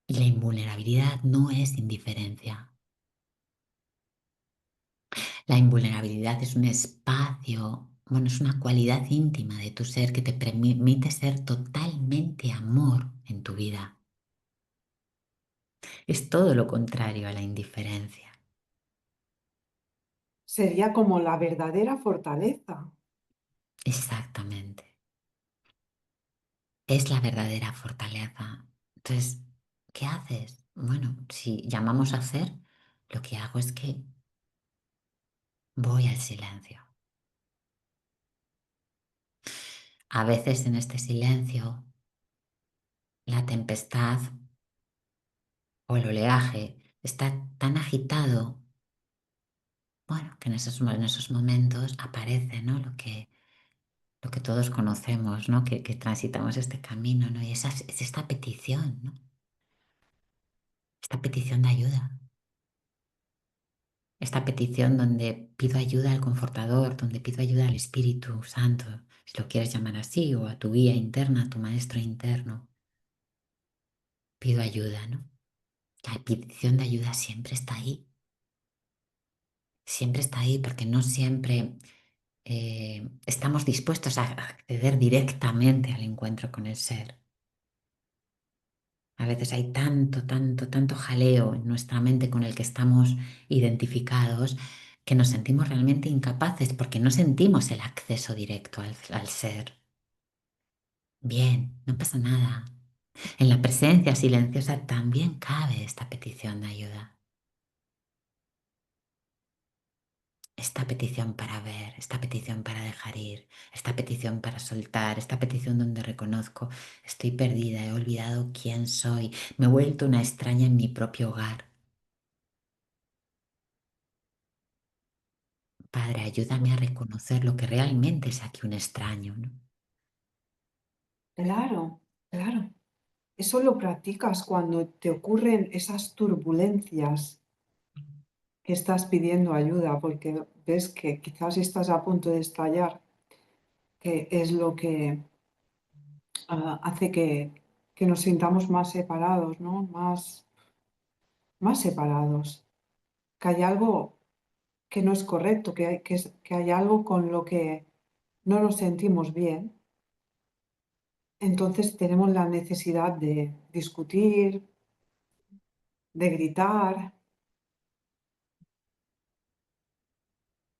Y la invulnerabilidad no es indiferencia. La invulnerabilidad es un espacio, bueno, es una cualidad íntima de tu ser que te permite ser totalmente amor en tu vida. Es todo lo contrario a la indiferencia. Sería como la verdadera fortaleza. Exactamente. Es la verdadera fortaleza. Entonces, ¿qué haces? Bueno, si llamamos a hacer, lo que hago es que voy al silencio. A veces en este silencio, la tempestad o el oleaje está tan agitado, bueno, que en esos momentos aparece, ¿no? Lo que todos conocemos, ¿no? Que transitamos este camino, ¿no? Y es esta petición, ¿no? Esta petición de ayuda. Esta petición donde pido ayuda al Confortador, donde pido ayuda al Espíritu Santo, si lo quieres llamar así, o a tu guía interna, a tu maestro interno. Pido ayuda, ¿no? La petición de ayuda siempre está ahí porque no siempre estamos dispuestos a acceder directamente al encuentro con el ser. A veces hay tanto, tanto, tanto jaleo en nuestra mente con el que estamos identificados que nos sentimos realmente incapaces porque no sentimos el acceso directo al ser. Bien, no pasa nada. En la presencia silenciosa también cabe esta petición de ayuda. Esta petición para ver, esta petición para dejar ir, esta petición para soltar, esta petición donde reconozco, estoy perdida, he olvidado quién soy, me he vuelto una extraña en mi propio hogar. Padre, ayúdame a reconocer lo que realmente es aquí un extraño, ¿no? Claro, claro. Eso lo practicas cuando te ocurren esas turbulencias que estás pidiendo ayuda porque ves que quizás estás a punto de estallar, que es lo que hace que nos sintamos más separados, ¿no? Más separados, que hay algo que no es correcto, que hay algo con lo que no nos sentimos bien. Entonces tenemos la necesidad de discutir, de gritar,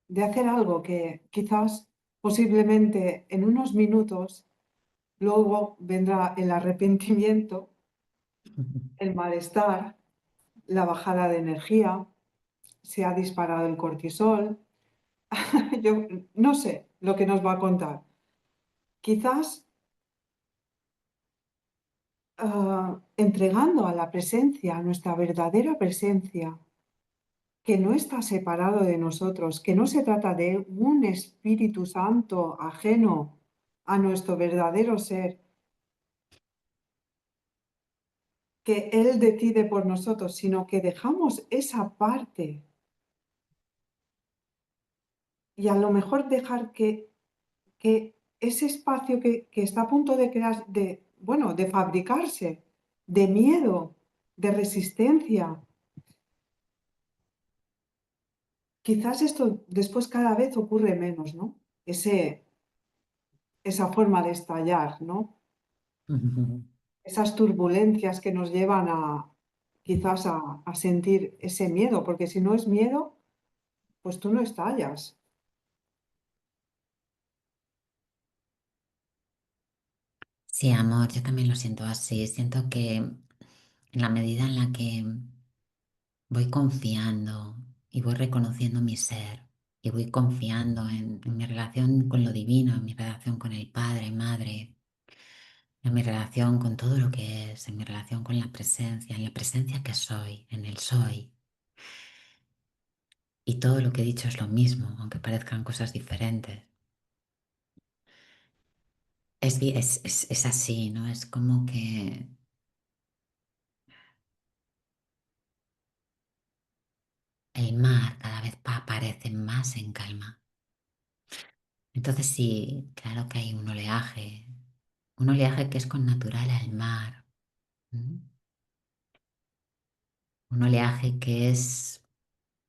de hacer algo que quizás posiblemente en unos minutos luego vendrá el arrepentimiento, el malestar, la bajada de energía, se ha disparado el cortisol. Yo no sé lo que nos va a contar. Quizás entregando a la presencia, a nuestra verdadera presencia, que no está separado de nosotros, que no se trata de un Espíritu Santo ajeno a nuestro verdadero ser, que Él decide por nosotros, sino que dejamos esa parte y a lo mejor dejar que ese espacio que está a punto de crear, bueno, de fabricarse, de miedo, de resistencia, quizás esto después cada vez ocurre menos, ¿no? Ese, esa forma de estallar, ¿no? Esas turbulencias que nos llevan a quizás a sentir ese miedo, porque si no es miedo, pues tú no estallas. Sí, amor, yo también lo siento así. Siento que en la medida en la que voy confiando y voy reconociendo mi ser y voy confiando en mi relación con lo divino, en mi relación con el Padre, Madre, en mi relación con todo lo que es, en mi relación con la presencia, en la presencia que soy, en el soy. Y todo lo que he dicho es lo mismo, aunque parezcan cosas diferentes. Es así, ¿no? Es como que el mar cada vez aparece más en calma. Entonces sí, claro que hay un oleaje que es con natural al mar, ¿m? Un oleaje que es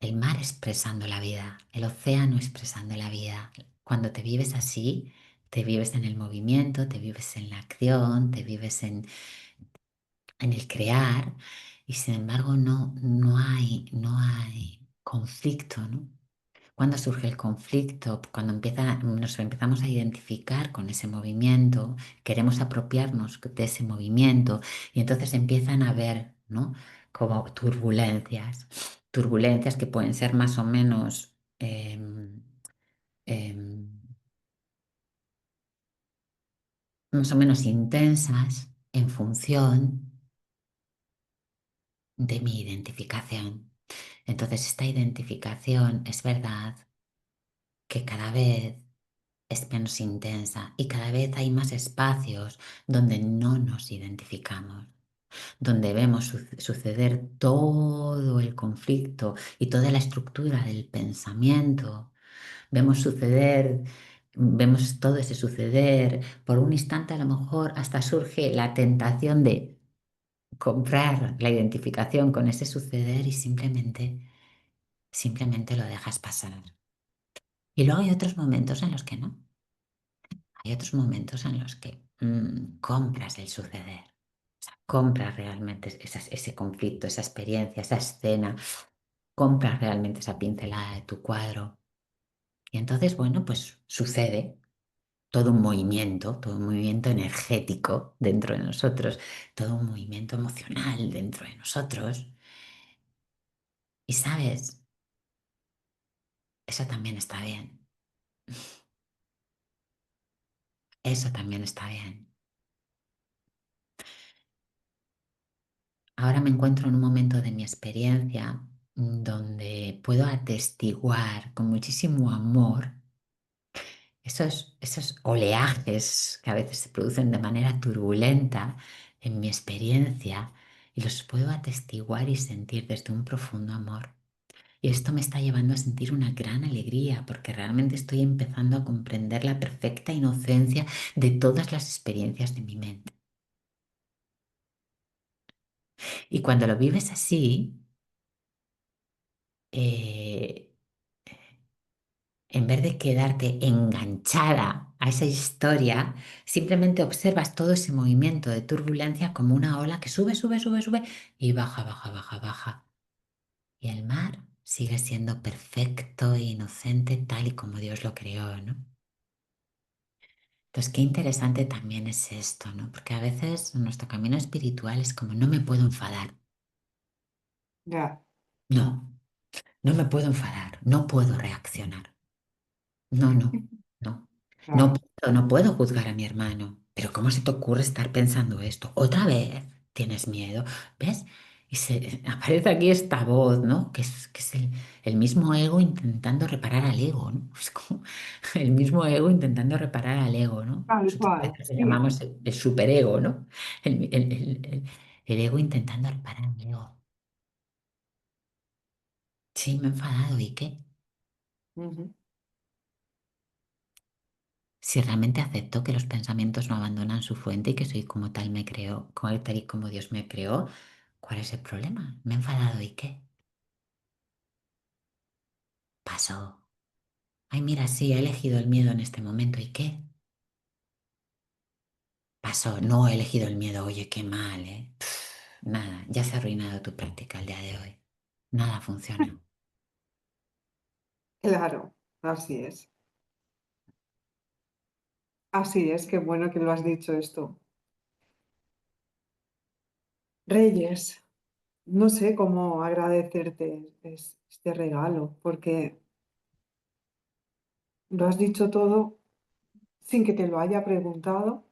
el mar expresando la vida, el océano expresando la vida. Cuando te vives así, te vives en el movimiento, te vives en la acción, te vives en el crear y sin embargo no hay conflicto, ¿no? Cuando surge el conflicto, cuando nos empezamos a identificar con ese movimiento, queremos apropiarnos de ese movimiento y entonces empiezan a haber, ¿no? Como turbulencias que pueden ser más o menos, em, más o menos intensas en función de mi identificación. Entonces, esta identificación es verdad que cada vez es menos intensa y cada vez hay más espacios donde no nos identificamos, donde vemos suceder todo el conflicto y toda la estructura del pensamiento. Vemos suceder, vemos todo ese suceder. Por un instante a lo mejor hasta surge la tentación de comprar la identificación con ese suceder y simplemente lo dejas pasar. Y luego hay otros momentos en los que no. Hay otros momentos en los que compras el suceder. O sea, compras realmente ese conflicto, esa experiencia, esa escena. Compras realmente esa pincelada de tu cuadro. Y entonces, bueno, pues sucede todo un movimiento energético dentro de nosotros, todo un movimiento emocional dentro de nosotros. Y sabes, eso también está bien. Eso también está bien. Ahora me encuentro en un momento de mi experiencia donde puedo atestiguar con muchísimo amor esos oleajes que a veces se producen de manera turbulenta en mi experiencia y los puedo atestiguar y sentir desde un profundo amor. Y esto me está llevando a sentir una gran alegría porque realmente estoy empezando a comprender la perfecta inocencia de todas las experiencias de mi mente. Y cuando lo vives así, eh, en vez de quedarte enganchada a esa historia, simplemente observas todo ese movimiento de turbulencia como una ola que sube, sube, sube, sube y baja, baja, baja, baja. Y el mar sigue siendo perfecto e inocente tal y como Dios lo creó, ¿no? Entonces, qué interesante también es esto, ¿no? Porque a veces nuestro camino espiritual es como no me puedo enfadar. Ya, No, no me puedo enfadar, no puedo reaccionar. No, no, no. claro. No puedo juzgar a mi hermano. Pero ¿cómo se te ocurre estar pensando esto? Otra vez tienes miedo, ¿ves? Y se aparece aquí esta voz, ¿no? Que es el mismo ego intentando reparar al ego, ¿no? Es como el mismo ego intentando reparar al ego, ¿no? Tal Nosotros a cual, veces le sí. llamamos el superego, ¿no? El ego intentando reparar al ego. Sí, me he enfadado, ¿y qué? Ujú. Si realmente acepto que los pensamientos no abandonan su fuente y que soy como tal me creo, como tal y como Dios me creó, ¿cuál es el problema? ¿Me he enfadado y qué? Pasó. Ay, mira, sí, he elegido el miedo en este momento y qué. Paso, no he elegido el miedo, oye, qué mal, ¿eh? Nada, ya se ha arruinado tu práctica el día de hoy. Nada funciona. Claro, así es. Así es, qué bueno que lo has dicho esto. Reyes, no sé cómo agradecerte este regalo, porque lo has dicho todo sin que te lo haya preguntado.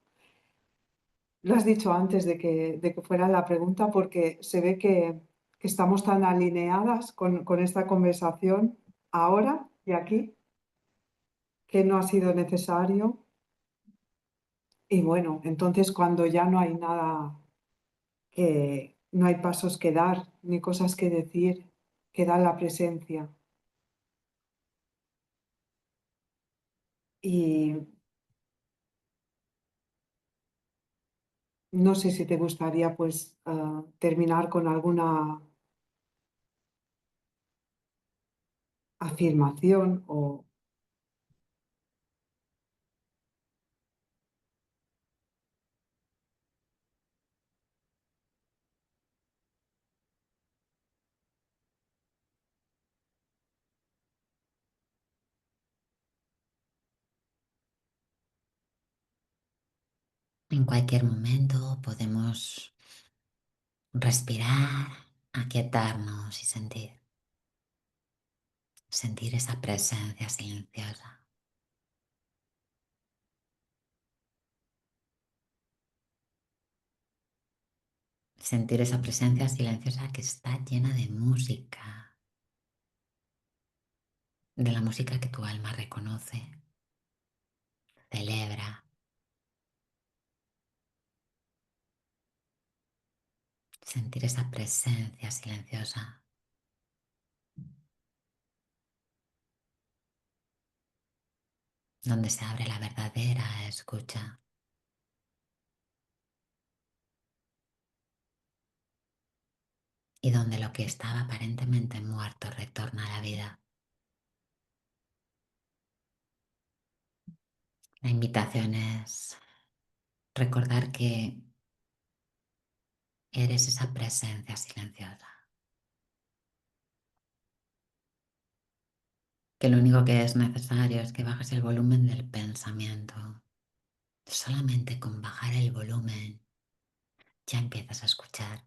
Lo has dicho antes de que fuera la pregunta, porque se ve que estamos tan alineadas con esta conversación ahora y aquí, que no ha sido necesario. Y bueno, entonces cuando ya no hay nada que, no hay pasos que dar, ni cosas que decir, queda la presencia. Y no sé si te gustaría pues terminar con alguna afirmación o En cualquier momento podemos respirar, aquietarnos y sentir esa presencia silenciosa, sentir esa presencia silenciosa que está llena de música, de la música que tu alma reconoce, celebra, sentir esa presencia silenciosa donde se abre la verdadera escucha y donde lo que estaba aparentemente muerto retorna a la vida. La invitación es recordar que eres esa presencia silenciosa, que lo único que es necesario es que bajes el volumen del pensamiento. Solamente con bajar el volumen ya empiezas a escuchar.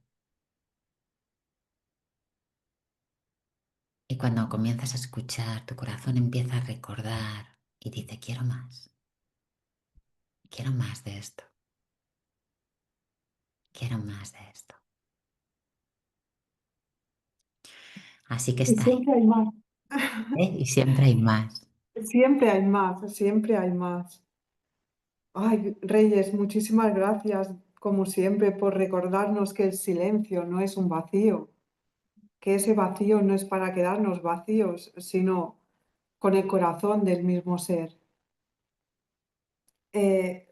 Y cuando comienzas a escuchar, tu corazón empieza a recordar y dice, quiero más de esto, quiero más de esto. Así que y está ahí, siempre hay más. ¿eh? Y siempre hay más. Siempre hay más, siempre hay más. Ay, Reyes, muchísimas gracias, como siempre, por recordarnos que el silencio no es un vacío, que ese vacío no es para quedarnos vacíos, sino con el corazón del mismo ser. Eh,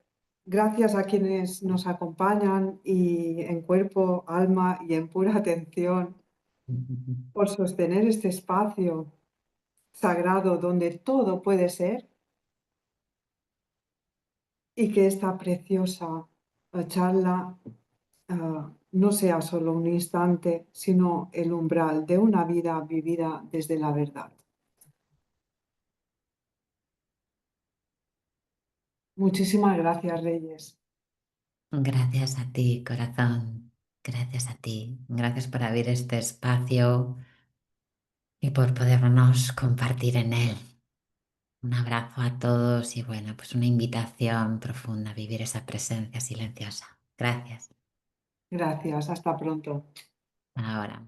Gracias a quienes nos acompañan y en cuerpo, alma y en pura atención por sostener este espacio sagrado donde todo puede ser y que esta preciosa charla no sea solo un instante, sino el umbral de una vida vivida desde la verdad. Muchísimas gracias, Reyes. Gracias a ti, corazón. Gracias a ti. Gracias por abrir este espacio y por podernos compartir en él. Un abrazo a todos y bueno, pues una invitación profunda a vivir esa presencia silenciosa. Gracias. Gracias, hasta pronto. Ahora.